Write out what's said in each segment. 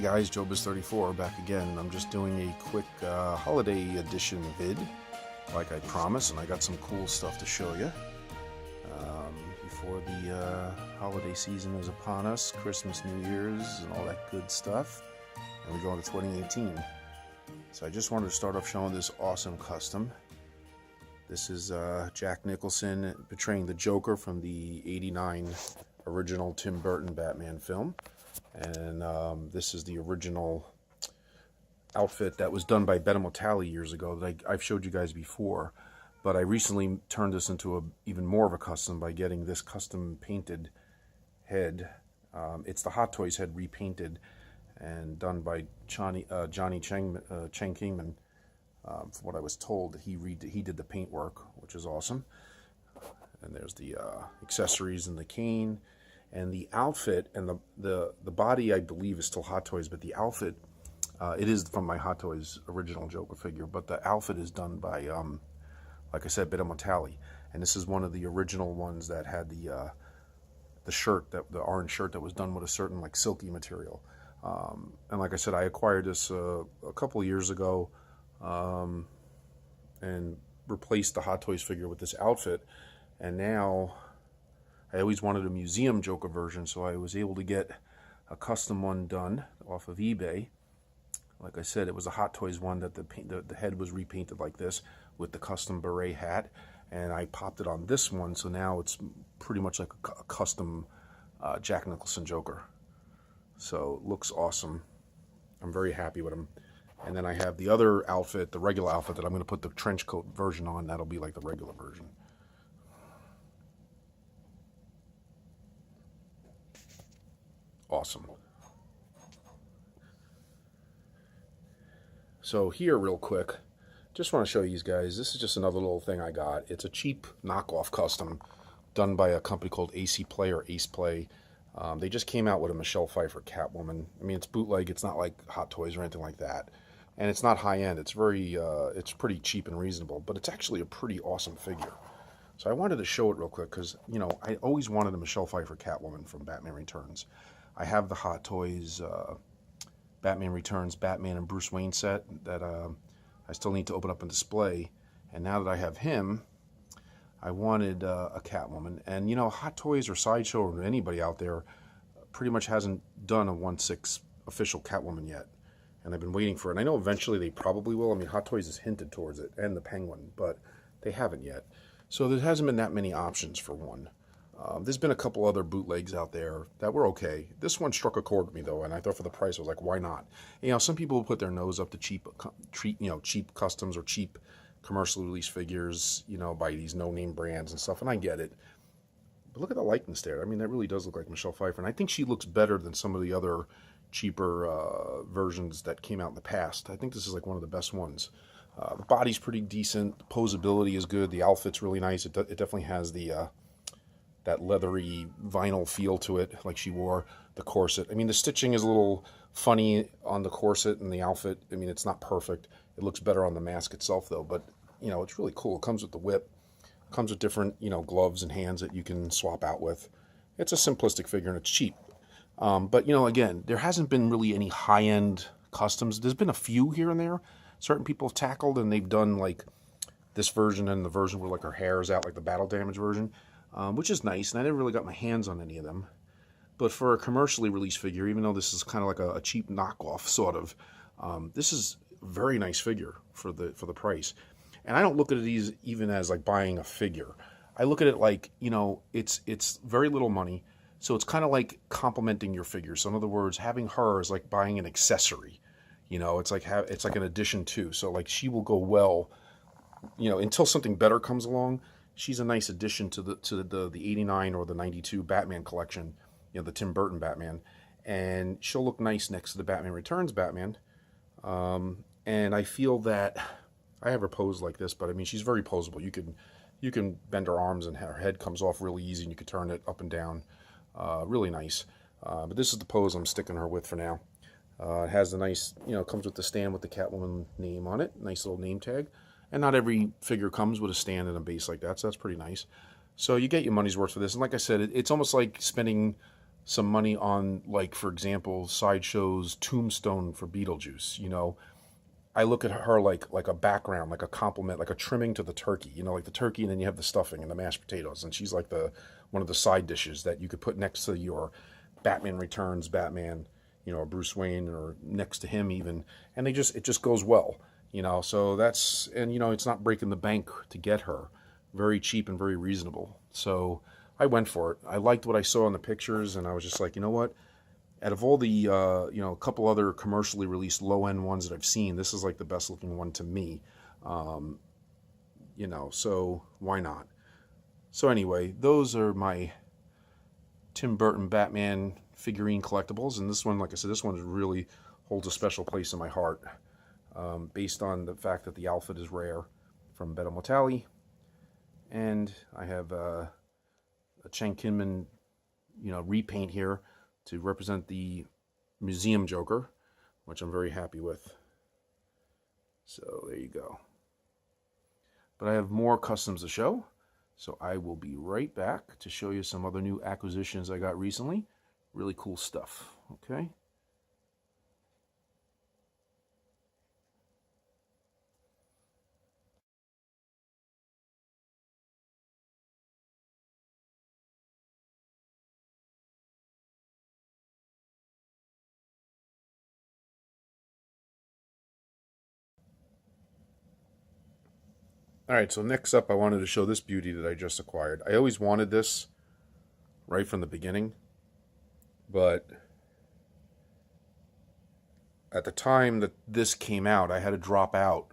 guys, Joebizz34 back again. I'm just doing a quick holiday edition vid, like I promised, and I got some cool stuff to show you before the holiday season is upon us, Christmas, New Year's, and all that good stuff, and we go into 2018. So I just wanted to start off showing this awesome custom. This is Jack Nicholson portraying the Joker from the '89 original Tim Burton Batman film. And this is the original outfit that was done by Betomatali years ago that I've showed you guys before. But I recently turned this into even more of a custom by getting this custom painted head. It's the Hot Toys head repainted and done by Cheungkinmen. From what I was told, he did the paint work, which is awesome. And there's the accessories and the cane. And the outfit and the body, I believe, is still Hot Toys, but the outfit, it is from my Hot Toys original Joker figure, but the outfit is done by, like I said, Betomatali. And this is one of the original ones that had the shirt, the orange shirt that was done with a certain like silky material. And like I said, I acquired this a couple of years ago and replaced the Hot Toys figure with this outfit. And now I always wanted a museum Joker version, so I was able to get a custom one done off of eBay. Like I said, it was a Hot Toys one that the head was repainted like this with the custom beret hat, and I popped it on this one, so now it's pretty much like a custom Jack Nicholson Joker. So it looks awesome. I'm very happy with him. And then I have the other outfit, the regular outfit, that I'm going to put the trench coat version on. That'll be like the regular version. Awesome. So here, real quick, just want to show you guys, this is just another little thing I got. It's a cheap knockoff custom done by a company called AC Play or Ace Play. They just came out with a Michelle Pfeiffer Catwoman. I mean, it's bootleg. It's not like Hot Toys or anything like that. And it's not high-end. It's it's pretty cheap and reasonable, but it's actually a pretty awesome figure. So I wanted to show it real quick because, you know, I always wanted a Michelle Pfeiffer Catwoman from Batman Returns. I have the Hot Toys Batman Returns Batman and Bruce Wayne set that I still need to open up and display. And now that I have him, I wanted a Catwoman. And, you know, Hot Toys or Sideshow or anybody out there pretty much hasn't done a 1/6 official Catwoman yet. And I've been waiting for it. And I know eventually they probably will. I mean, Hot Toys has hinted towards it, and the Penguin, but they haven't yet. So there hasn't been that many options for one. There's been a couple other bootlegs out there that were okay. This one struck a chord with me though, and I thought for the price, I was like, why not? You know, some people will put their nose up to cheap customs or cheap commercially released figures, you know, by these no-name brands and stuff, and I get it. But look at the likeness there. I mean, that really does look like Michelle Pfeiffer, and I think she looks better than some of the other cheaper versions that came out in the past. I think this is like one of the best ones. The body's pretty decent. The posability is good. The outfit's really nice. It definitely has the that leathery vinyl feel to it, like she wore. The corset, I mean, the stitching is a little funny on the corset and the outfit. I mean, it's not perfect. It looks better on the mask itself though, but you know, it's really cool. It comes with the whip, comes with different, you know, gloves and hands that you can swap out with. It's a simplistic figure and it's cheap. But you know, again, there hasn't been really any high-end customs. There's been a few here and there. Certain people have tackled, and they've done like this version and the version where like her hair is out, like the battle damage version. Which is nice, and I never really got my hands on any of them. But for a commercially released figure, even though this is kind of like a cheap knockoff, sort of, this is a very nice figure for the price. And I don't look at these even as like buying a figure. I look at it like, you know, it's very little money, so it's kind of like complementing your figure. So in other words, having her is like buying an accessory. You know, it's like an addition too. So like she will go well, you know, until something better comes along. She's a nice addition to the 89 or the 92 Batman collection, you know, the Tim Burton Batman, and she'll look nice next to the Batman Returns Batman. And I feel that I have her posed like this, but I mean, she's very posable. You can bend her arms and her head comes off really easy, and you can turn it up and down, really nice. But this is the pose I'm sticking her with for now. It has a nice, you know, comes with the stand with the Catwoman name on it, nice little name tag. And not every figure comes with a stand and a base like that, so that's pretty nice. So you get your money's worth for this. And like I said, it's almost like spending some money on, like, for example, Sideshow's Tombstone for Beetlejuice. You know, I look at her like a background, like a compliment, like a trimming to the turkey. You know, like the turkey, and then you have the stuffing and the mashed potatoes, and she's like the one of the side dishes that you could put next to your Batman Returns Batman, you know, or Bruce Wayne, or next to him even, and it just goes well. You know, so that's, and you know, it's not breaking the bank to get her. Very cheap and very reasonable. So I went for it. I liked what I saw in the pictures, and I was just like, you know what? Out of all the, you know, a couple other commercially released low-end ones that I've seen, this is like the best looking one to me. You know, so why not? So anyway, those are my Tim Burton Batman figurine collectibles, and this one, like I said, this one really holds a special place in my heart, based on the fact that the outfit is rare from Betomatali, and I have a Cheungkinmen, you know, repaint here to represent the Museum Joker, which I'm very happy with. So there you go. But I have more customs to show, so I will be right back to show you some other new acquisitions I got recently. Really cool stuff, okay? Alright, so next up I wanted to show this beauty that I just acquired. I always wanted this right from the beginning, but at the time that this came out, I had to drop out,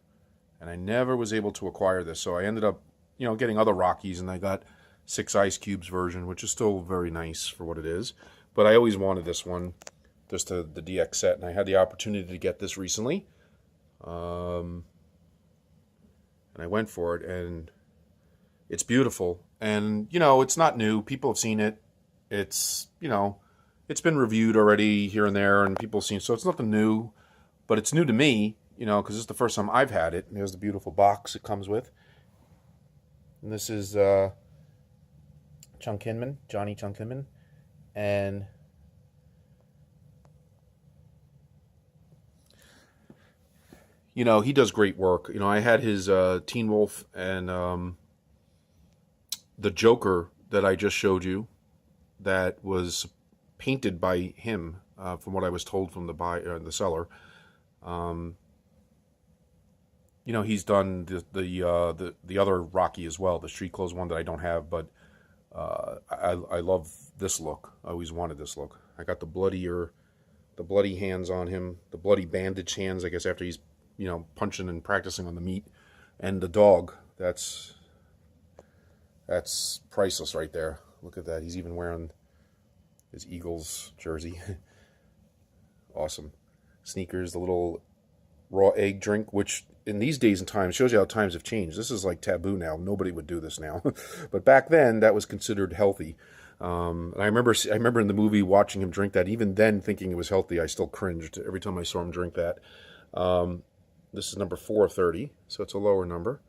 and I never was able to acquire this. So I ended up, you know, getting other Rockies, and I got 6 Ice Cubes version, which is still very nice for what it is. But I always wanted this one, just the DX set, and I had the opportunity to get this recently. And I went for it, and it's beautiful. And, you know, it's not new. People have seen it. It's, you know, it's been reviewed already here and there, and people have seen it. So it's nothing new, but it's new to me, you know, because this is the first time I've had it. And here's the beautiful box it comes with. And this is Cheungkinmen, Johnny Cheungkinmen. And you know, he does great work. You know, I had his Teen Wolf and the Joker that I just showed you that was painted by him, from what I was told from the seller. You know, he's done the other Rocky as well, the street clothes one that I don't have, but I love this look. I always wanted this look. I got the bloody hands on him, the bloody bandaged hands, I guess, after he's, you know, punching and practicing on the meat, and the dog. That's priceless right there. Look at that. He's even wearing his Eagles jersey. Awesome. Sneakers, the little raw egg drink, which in these days and times shows you how times have changed. This is like taboo now. Nobody would do this now. But back then, that was considered healthy. And I remember in the movie watching him drink that. Even then, thinking it was healthy, I still cringed every time I saw him drink that. This is number 430, so it's a lower number.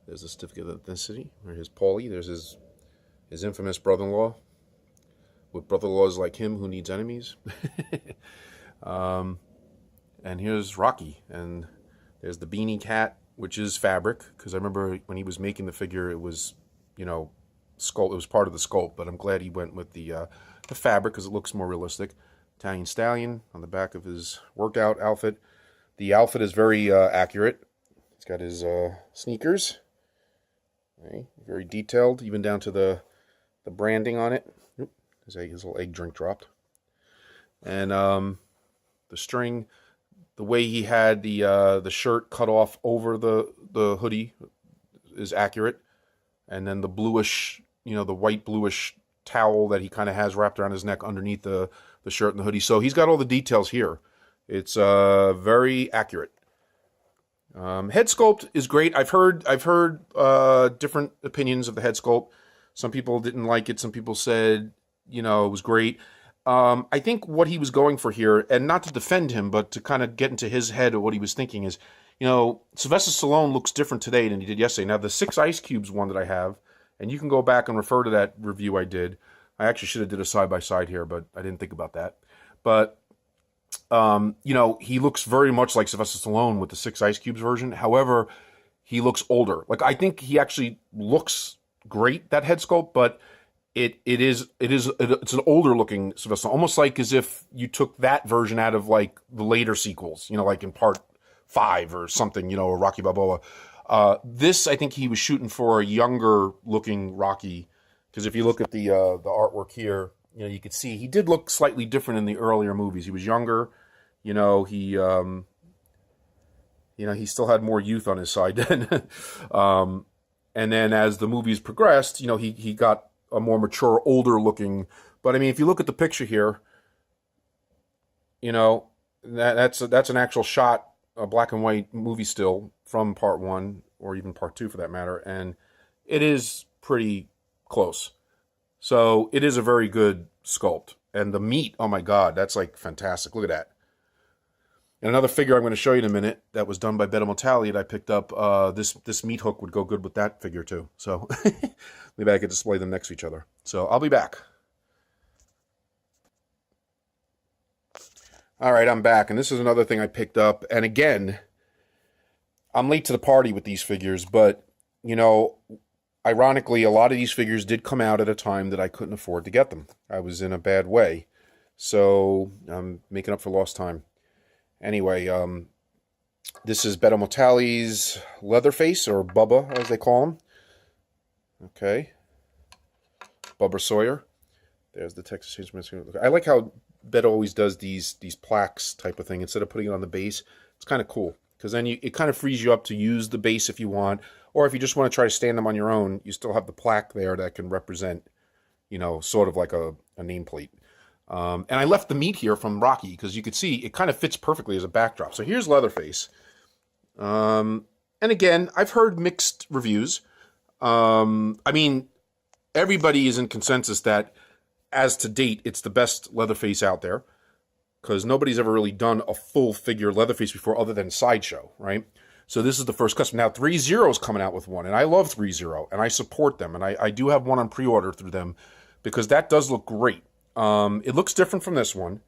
There's the certificate of ethnicity. There's his Paulie. There's his infamous brother-in-law. With brother-in-laws like him, who needs enemies? And here's Rocky. And there's the beanie cat, which is fabric, because I remember when he was making the figure, it was, you know, sculpt. It was part of the sculpt, but I'm glad he went with the fabric because it looks more realistic. Italian Stallion on the back of his workout outfit. The outfit is very accurate. He's got his sneakers, okay, very detailed, even down to the branding on it. Oop, his little egg drink dropped. And the string, the way he had the shirt cut off over the hoodie is accurate. And then the bluish, you know, the white bluish towel that he kind of has wrapped around his neck underneath the shirt and the hoodie. So he's got all the details here. It's very accurate. Head sculpt is great. I've heard different opinions of the head sculpt. Some people didn't like it. Some people said, you know, it was great. I think what he was going for here, and not to defend him, but to kind of get into his head of what he was thinking is, you know, Sylvester Stallone looks different today than he did yesterday. Now, the 6 Ice Cubes one that I have, and you can go back and refer to that review I did, I actually should have did a side-by-side here, but I didn't think about that. But, you know, he looks very much like Sylvester Stallone with the 6 Ice Cubes version. However, he looks older. Like, I think he actually looks great, that head sculpt, but it's an older looking Sylvester, almost like as if you took that version out of like the later sequels, you know, like in part 5 or something, you know, or Rocky Balboa. This, I think he was shooting for a younger looking Rocky, because if you look at the artwork here, you know, you could see he did look slightly different in the earlier movies. He was younger, you know, he still had more youth on his side then. And then as the movies progressed, you know, he got a more mature, older looking. But I mean, if you look at the picture here, you know, that's an actual shot, a black and white movie still from part 1 or even part 2 for that matter, and it is pretty close. So it is a very good sculpt, and the meat, oh my God, that's like fantastic. Look at that. And another figure I'm going to show you in a minute that was done by Betomatali that I picked up, this meat hook would go good with that figure too. So maybe I could display them next to each other. So I'll be back. All right, I'm back. And this is another thing I picked up. And again, I'm late to the party with these figures, but, you know, ironically, a lot of these figures did come out at a time that I couldn't afford to get them. I was in a bad way. So I'm making up for lost time. Anyway, this is Betomatali's Leatherface, or Bubba, as they call him. Okay. Bubba Sawyer. There's the Texas Instruments. I like how Beto always does these plaques type of thing. Instead of putting it on the base, it's kind of cool. Because then it kind of frees you up to use the base if you want. Or if you just want to try to stand them on your own, you still have the plaque there that can represent, you know, sort of like a nameplate. And I left the meat here from Rocky because you could see it kind of fits perfectly as a backdrop. So here's Leatherface. And again, I've heard mixed reviews. I mean, everybody is in consensus that, as to date, it's the best Leatherface out there. Because nobody's ever really done a full figure Leatherface before other than Sideshow, right? So this is the first custom. Now, 3-0 is coming out with one, and I love 3-0, and I support them. And I do have one on pre-order through them because that does look great. It looks different from this one.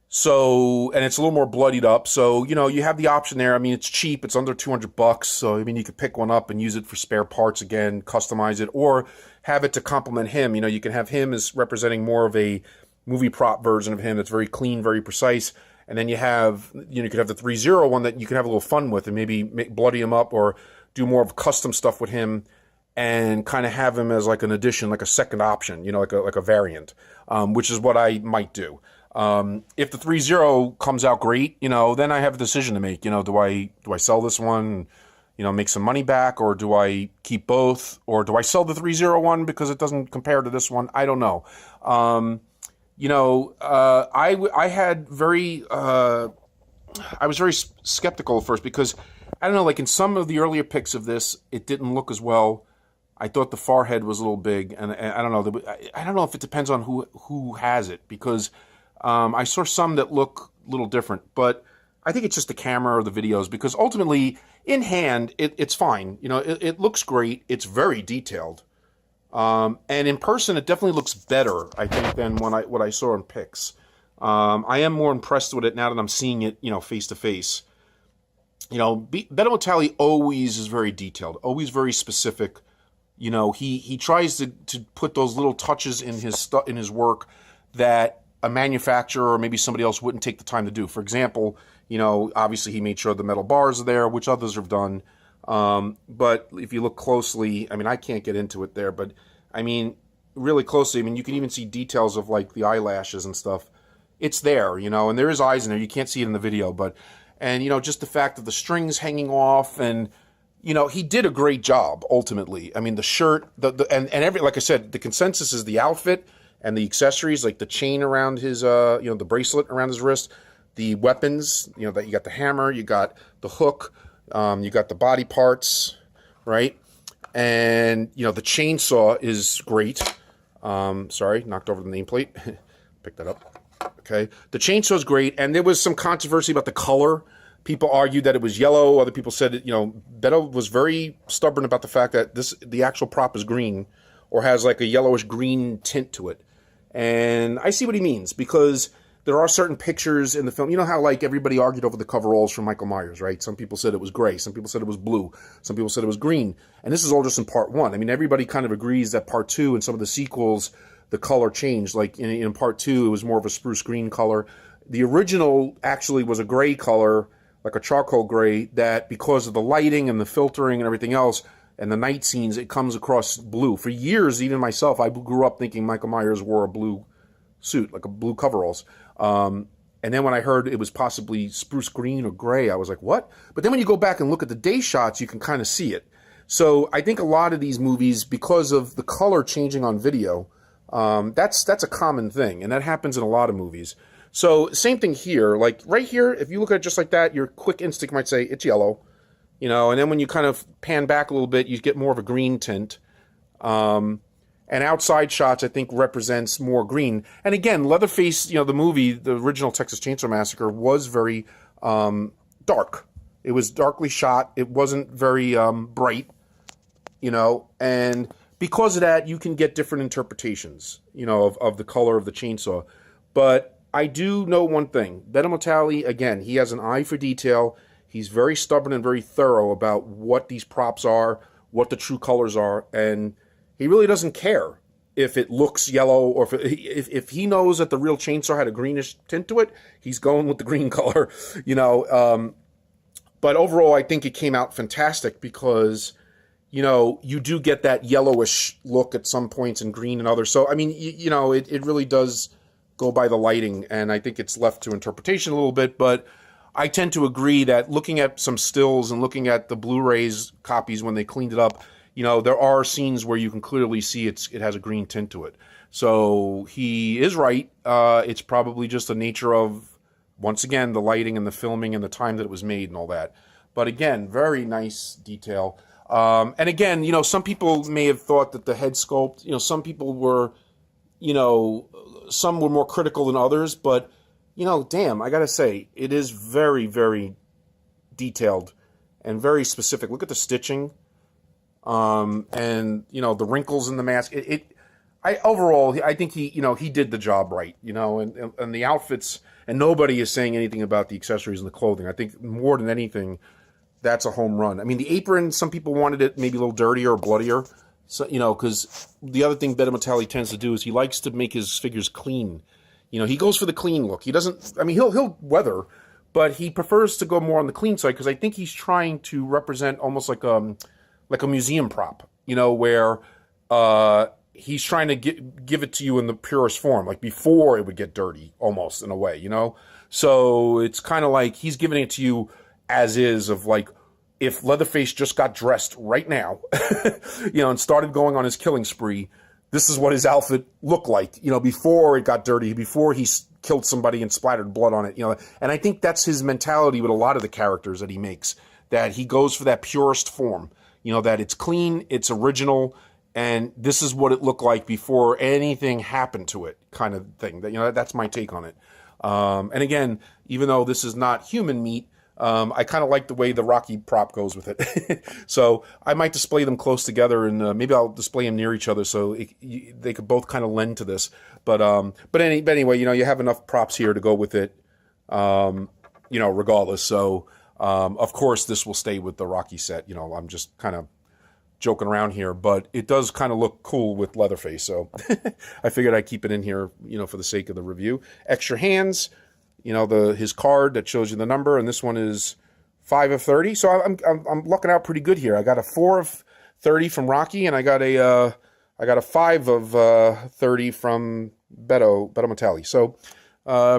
So, and it's a little more bloodied up. So, you know, you have the option there. I mean, it's cheap. It's under $200. So, I mean, you could pick one up and use it for spare parts again, customize it, or have it to complement him. You know, you can have him as representing more of a movie prop version of him that's very clean, very precise. And then you have, you know, you could have the 3-0 one that you can have a little fun with and maybe bloody him up or do more of custom stuff with him and kind of have him as like an addition, like a second option, you know, like a variant, which is what I might do. If the 3-0 comes out great, you know, then I have a decision to make. You know, do I sell this one, you know, make some money back, or do I keep both, or do I sell the 3-0 one because it doesn't compare to this one? I don't know. You know, I was very skeptical at first because, I don't know, like in some of the earlier pics of this, it didn't look as well. I thought the forehead was a little big, and I don't know. I don't know if it depends on who has it, because I saw some that look a little different, but I think it's just the camera or the videos, because ultimately, in hand, it's fine. You know, it looks great. It's very detailed. And in person, it definitely looks better, I think, than what I saw in pics. I am more impressed with it now that I'm seeing it, you know, face to face. You know, Betomatali always is very detailed, always very specific. You know, he tries to put those little touches in his work that a manufacturer or maybe somebody else wouldn't take the time to do. For example, you know, obviously he made sure the metal bars are there, which others have done. But if you look closely, I mean, I can't get into it there, but I mean, really closely, I mean, you can even see details of like the eyelashes and stuff. It's there, you know, and there is eyes in there. You can't see it in the video, but, and, you know, just the fact of the strings hanging off, and, you know, he did a great job, ultimately. I mean, the shirt, and like I said, the consensus is the outfit and the accessories, like the chain around his, you know, the bracelet around his wrist, the weapons, you know, that you got the hammer, you got the hook, you got the body parts, right? And, you know, the chainsaw is great. Sorry, knocked over the nameplate. Pick that up. Okay. The chainsaw is great, and there was some controversy about the color. People argued that it was yellow. Other people said, you know, Beto was very stubborn about the fact that the actual prop is green, or has like a yellowish green tint to it. And I see what he means, because there are certain pictures in the film. You know how like everybody argued over the coveralls for Michael Myers, right? Some people said it was gray. Some people said it was blue. Some people said it was green. And this is all just in part 1. I mean, everybody kind of agrees that part 2 and some of the sequels, the color changed. Like in part 2, it was more of a spruce green color. The original actually was a gray color, like a charcoal gray, that because of the lighting and the filtering and everything else, and the night scenes, it comes across blue. For years, even myself, I grew up thinking Michael Myers wore a blue suit, like a blue coveralls. And then when I heard it was possibly spruce green or gray, I was like, what? But then when you go back and look at the day shots, you can kind of see it. So I think a lot of these movies, because of the color changing on video, that's a common thing, and that happens in a lot of movies. So same thing here. Like right here, if you look at it just like that, your quick instinct might say it's yellow. You know, and then when you kind of pan back a little bit, you get more of a green tint. And outside shots, I think, represents more green. And again, Leatherface, you know, the movie, the original Texas Chainsaw Massacre, was very dark. It was darkly shot. It wasn't very bright, you know. And because of that, you can get different interpretations, you know, of the color of the chainsaw. But I do know one thing. Betomatali, again, he has an eye for detail. He's very stubborn and very thorough about what these props are, what the true colors are, and he really doesn't care if it looks yellow, or if he knows that the real chainsaw had a greenish tint to it, he's going with the green color, you know. But overall, I think it came out fantastic because, you know, you do get that yellowish look at some points and green and others. So, I mean, you know, it really does go by the lighting, and I think it's left to interpretation a little bit, but I tend to agree that looking at some stills and looking at the Blu-rays copies when they cleaned it up, you know, there are scenes where you can clearly see it has a green tint to it. So he is right. It's probably just the nature of, once again, the lighting and the filming and the time that it was made and all that. But again, very nice detail. And again, you know, some people may have thought that the head sculpt, you know, some people were, you know, some were more critical than others, but you know, damn, I gotta say, it is very, very detailed and very specific. Look at the stitching, and you know, the wrinkles in the mask. Overall, I think he, you know, he did the job right. You know, and the outfits, and nobody is saying anything about the accessories and the clothing. I think more than anything, that's a home run. I mean, the apron, some people wanted it maybe a little dirtier or bloodier. So, you know, because the other thing Betomatali tends to do is he likes to make his figures clean. You know, he goes for the clean look. He doesn't, I mean, he'll weather, but he prefers to go more on the clean side because I think he's trying to represent almost like a museum prop, you know, where he's trying to give it to you in the purest form, like before it would get dirty, almost in a way, you know? So it's kind of like he's giving it to you as is, of like, if Leatherface just got dressed right now, you know, and started going on his killing spree, this is what his outfit looked like, you know, before it got dirty, before he killed somebody and splattered blood on it, you know. And I think that's his mentality with a lot of the characters that he makes, that he goes for that purest form, you know, that it's clean, it's original, and this is what it looked like before anything happened to it, kind of thing. That, you know, that's my take on it. And again, even though this is not human meat, I kind of like the way the Rocky prop goes with it. So I might display them close together, and maybe I'll display them near each other so they could both kind of lend to this. But anyway, you know, you have enough props here to go with it, you know, regardless. So, of course, this will stay with the Rocky set. You know, I'm just kind of joking around here, but it does kind of look cool with Leatherface. So I figured I'd keep it in here, you know, for the sake of the review. Extra hands. You know, his card that shows you the number, and this one is 5 of 30. So I'm lucking out pretty good here. I got a 4 of 30 from Rocky, and I got a 5 of 30 from Betomatali. So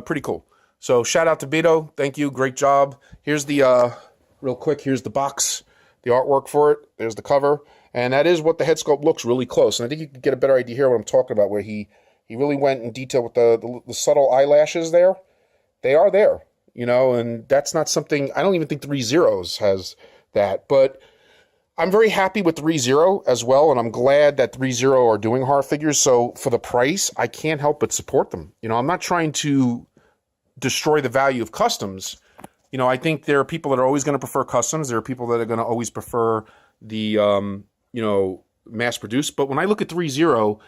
pretty cool. So shout out to Beto. Thank you. Great job. Here's the real quick. Here's the box, the artwork for it. There's the cover, and that is what the head sculpt looks really close. And I think you can get a better idea here what I'm talking about, where he really went in detail with the subtle eyelashes there. They are there, you know, and that's not something, I don't even think 3 Zeros has that, but I'm very happy with 3 Zero as well, and I'm glad that 3 Zero are doing horror figures, so for the price, I can't help but support them. You know, I'm not trying to destroy the value of customs. You know, I think there are people that are always going to prefer customs. There are people that are going to always prefer the, you know, mass-produced. But when I look at 3.0,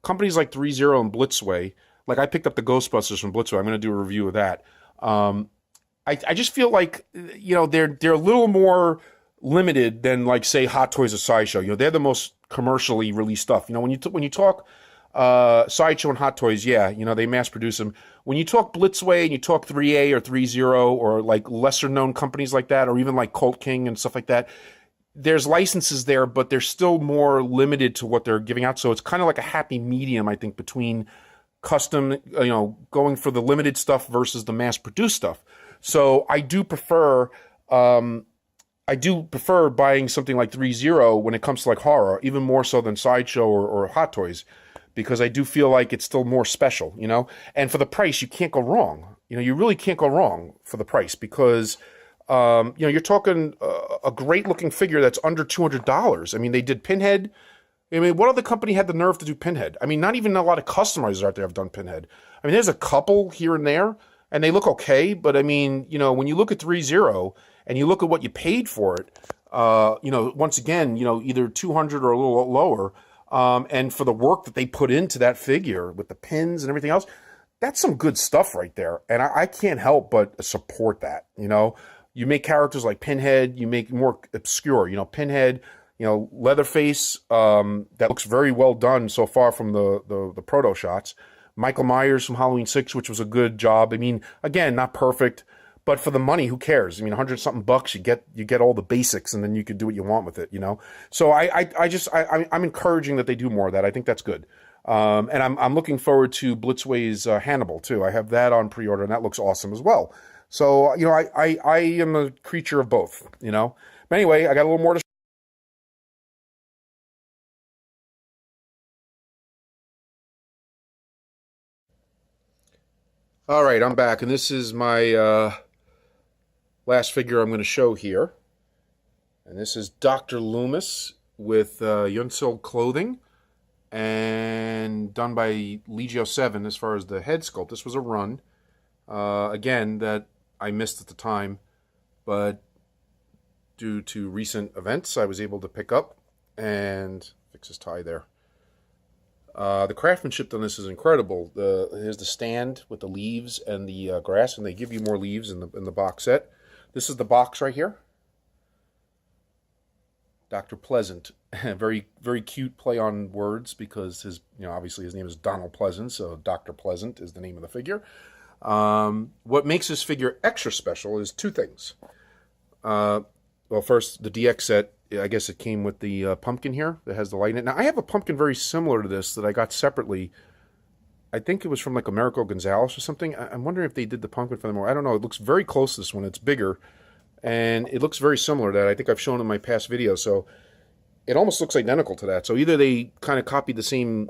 companies like 3.0 and Blitzway, like I picked up the Ghostbusters from Blitzway. I'm going to do a review of that. I just feel like, you know, they're a little more limited than, like, say, Hot Toys or Sideshow. You know, they're the most commercially released stuff. You know, when you talk Sideshow and Hot Toys, yeah, you know, they mass produce them. When you talk Blitzway and you talk 3A or 3.0 or like lesser known companies like that, or even like Colt King and stuff like that, there's licenses there, but they're still more limited to what they're giving out. So it's kind of like a happy medium, I think, between custom, you know, going for the limited stuff versus the mass produced stuff. So I do prefer buying something like 3.0 when it comes to like horror, even more so than Sideshow or Hot Toys, because I do feel like it's still more special, you know? And for the price, you can't go wrong. You know, you really can't go wrong for the price because, you know, you're talking a great looking figure that's under $200. I mean, they did Pinhead. I mean, what other company had the nerve to do Pinhead? I mean, not even a lot of customizers out there have done Pinhead. I mean, there's a couple here and there, and they look okay, but I mean, you know, when you look at 3.0 and you look at what you paid for it, you know, once again, you know, either 200 or a little lower, and for the work that they put into that figure with the pins and everything else, that's some good stuff right there. And I can't help but support that. You know, you make characters like Pinhead, you make more obscure, you know, Pinhead, you know, Leatherface, that looks very well done so far from the proto shots. Michael Myers from Halloween 6, which was a good job. I mean, again, not perfect, but for the money, who cares? I mean, 100-something bucks, you get all the basics, and then you can do what you want with it, you know? So I'm encouraging that they do more of that. I think that's good. And I'm looking forward to Blitzway's Hannibal, too. I have that on pre-order, and that looks awesome as well. So, you know, I am a creature of both, you know? But anyway, I got a little more to All right, I'm back, and this is my last figure I'm going to show here. And this is Dr. Loomis with Yunsil clothing, and done by Legio 7 as far as the head sculpt. This was a run, again, that I missed at the time, but due to recent events, I was able to pick up and fix his tie there. The craftsmanship on this is incredible. Here's the stand with the leaves and the grass, and they give you more leaves in the box set. This is the box right here. Dr. Pleasant, very very cute play on words because obviously his name is Donald Pleasant, so Dr. Pleasant is the name of the figure. What makes this figure extra special is two things. Well, first, the DX set. I guess it came with the pumpkin here that has the light in it. Now, I have a pumpkin very similar to this that I got separately. I think it was from like Americo Gonzalez or something. I'm wondering if they did the pumpkin for them. I don't know. It looks very close to this one. It's bigger, and it looks very similar to that. I think I've shown in my past videos. So it almost looks identical to that. So either they kind of copied the same,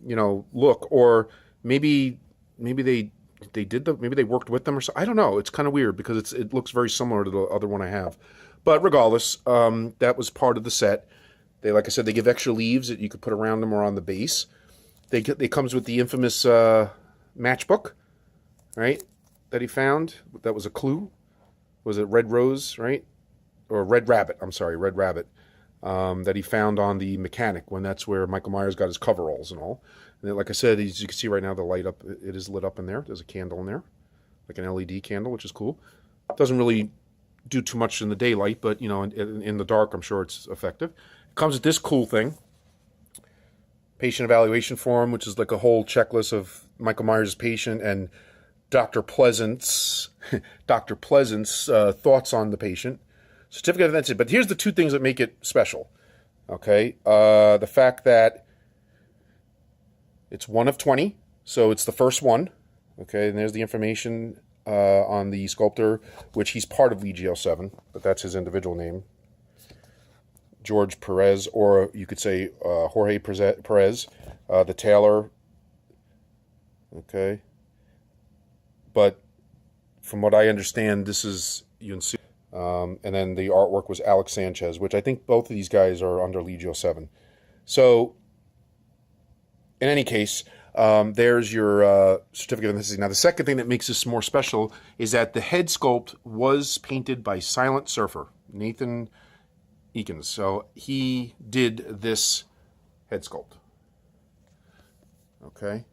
look, or maybe they worked with them or so. I don't know. It's kind of weird because it looks very similar to the other one I have. But regardless, that was part of the set. Like I said, they give extra leaves that you could put around them or on the base. It comes with the infamous matchbook, right, that he found. That was a clue. Was it Red Rose, right? Or Red Rabbit, I'm sorry, Red Rabbit, that he found on the mechanic when that's where Michael Myers got his coveralls and all. And then, like I said, as you can see right now, the light up, it is lit up in there. There's a candle in there, like an LED candle, which is cool. It doesn't really do too much in the daylight, but in the dark I'm sure it's effective. It comes with this cool thing, patient evaluation form, which is like a whole checklist of Michael Myers' patient and Dr. Pleasant's thoughts on the patient, certificate of identity. But here's the two things that make it special. Okay, the fact that it's 1 of 20, so it's the first one. Okay, and there's the information on the sculptor, which he's part of Legio 7, but that's his individual name. George Perez, or you could say Jorge Perez, the tailor. Okay. But from what I understand, this is Yunsil. And then the artwork was Alex Sanchez, which I think both of these guys are under Legio 7. So, in any case, there's your certificate of necessity. Now, the second thing that makes this more special is that the head sculpt was painted by Silent Surfer, Nathan Eakins. So he did this head sculpt. Okay.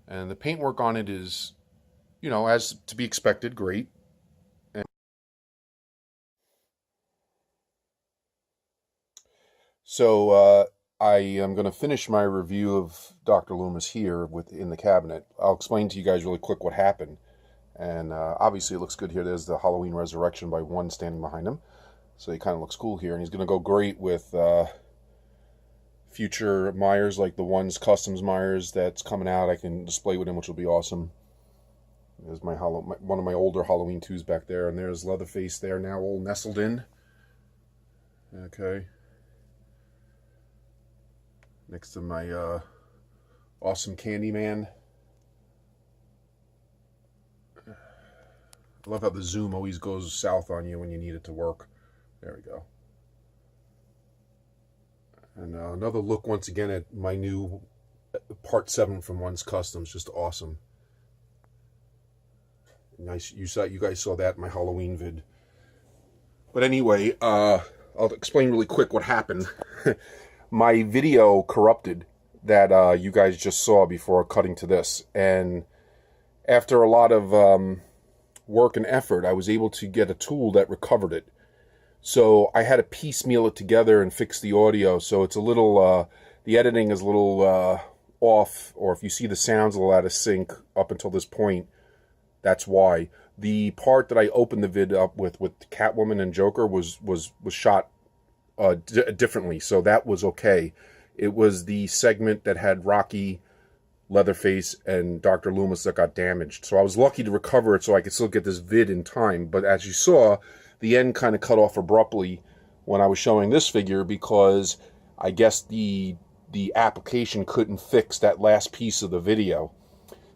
And the paintwork on it is, you know, as to be expected, great. And so I am going to finish my review of Dr. Loomis here in the cabinet. I'll explain to you guys really quick what happened. And obviously it looks good here. There's the Halloween Resurrection by one standing behind him. So he kind of looks cool here. And he's going to go great with future Myers, like the one's Customs Myers that's coming out. I can display with him, which will be awesome. There's one of my older Halloween 2s back there. And there's Leatherface there now, all nestled in. Okay. Next to my awesome Candyman. I love how the zoom always goes south on you when you need it to work. There we go. And another look once again at my new Part 7 from One's Customs. Just awesome. Nice. You guys saw that in my Halloween vid. But anyway, I'll explain really quick what happened. My video corrupted that you guys just saw before cutting to this. And after a lot of work and effort, I was able to get a tool that recovered it. So I had to piecemeal it together and fix the audio. So it's a little, the editing is a little off, or if you see the sounds a little out of sync up until this point, that's why. The part that I opened the vid up with Catwoman and Joker was shot differently, so that was okay. It was the segment that had Rocky, Leatherface, and Dr. Loomis that got damaged. So I was lucky to recover it so I could still get this vid in time. But as you saw, the end kind of cut off abruptly when I was showing this figure because I guess the application couldn't fix that last piece of the video.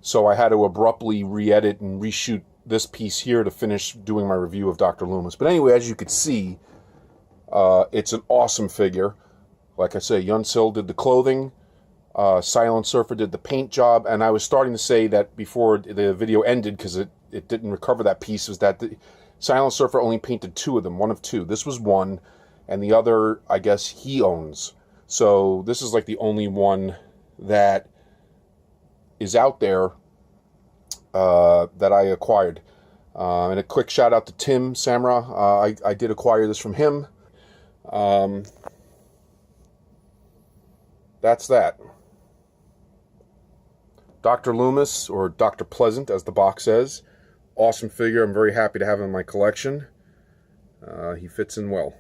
So I had to abruptly re-edit and reshoot this piece here to finish doing my review of Dr. Loomis. But anyway, as you could see, it's an awesome figure. Like I say, Yunsil did the clothing. Silent Surfer did the paint job, and I was starting to say that before the video ended because it didn't recover that piece, was that the Silent Surfer only painted 2 of them, 1 of 2. This was 1, and the other, I guess, he owns. So this is like the only one that is out there that I acquired. And a quick shout out to Tim Samra. I did acquire this from him. That's that. Dr. Loomis, or Dr. Pleasant, as the box says. Awesome figure. I'm very happy to have him in my collection. He fits in well.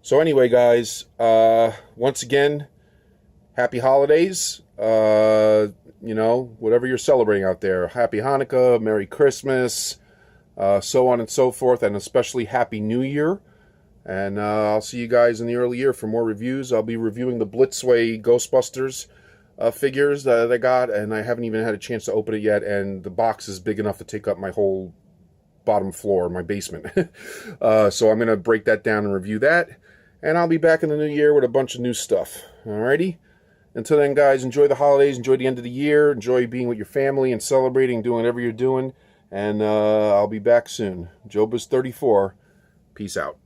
So anyway, guys, once again, happy holidays. You know, whatever you're celebrating out there. Happy Hanukkah, Merry Christmas, so on and so forth, and especially Happy New Year. And I'll see you guys in the early year for more reviews. I'll be reviewing the Blitzway Ghostbusters figures that I got, and I haven't even had a chance to open it yet, and the box is big enough to take up my whole bottom floor, my basement. So I'm going to break that down and review that, and I'll be back in the new year with a bunch of new stuff. Alrighty? Until then, guys, enjoy the holidays, enjoy the end of the year, enjoy being with your family and celebrating, doing whatever you're doing, and I'll be back soon. Joebizz34, peace out.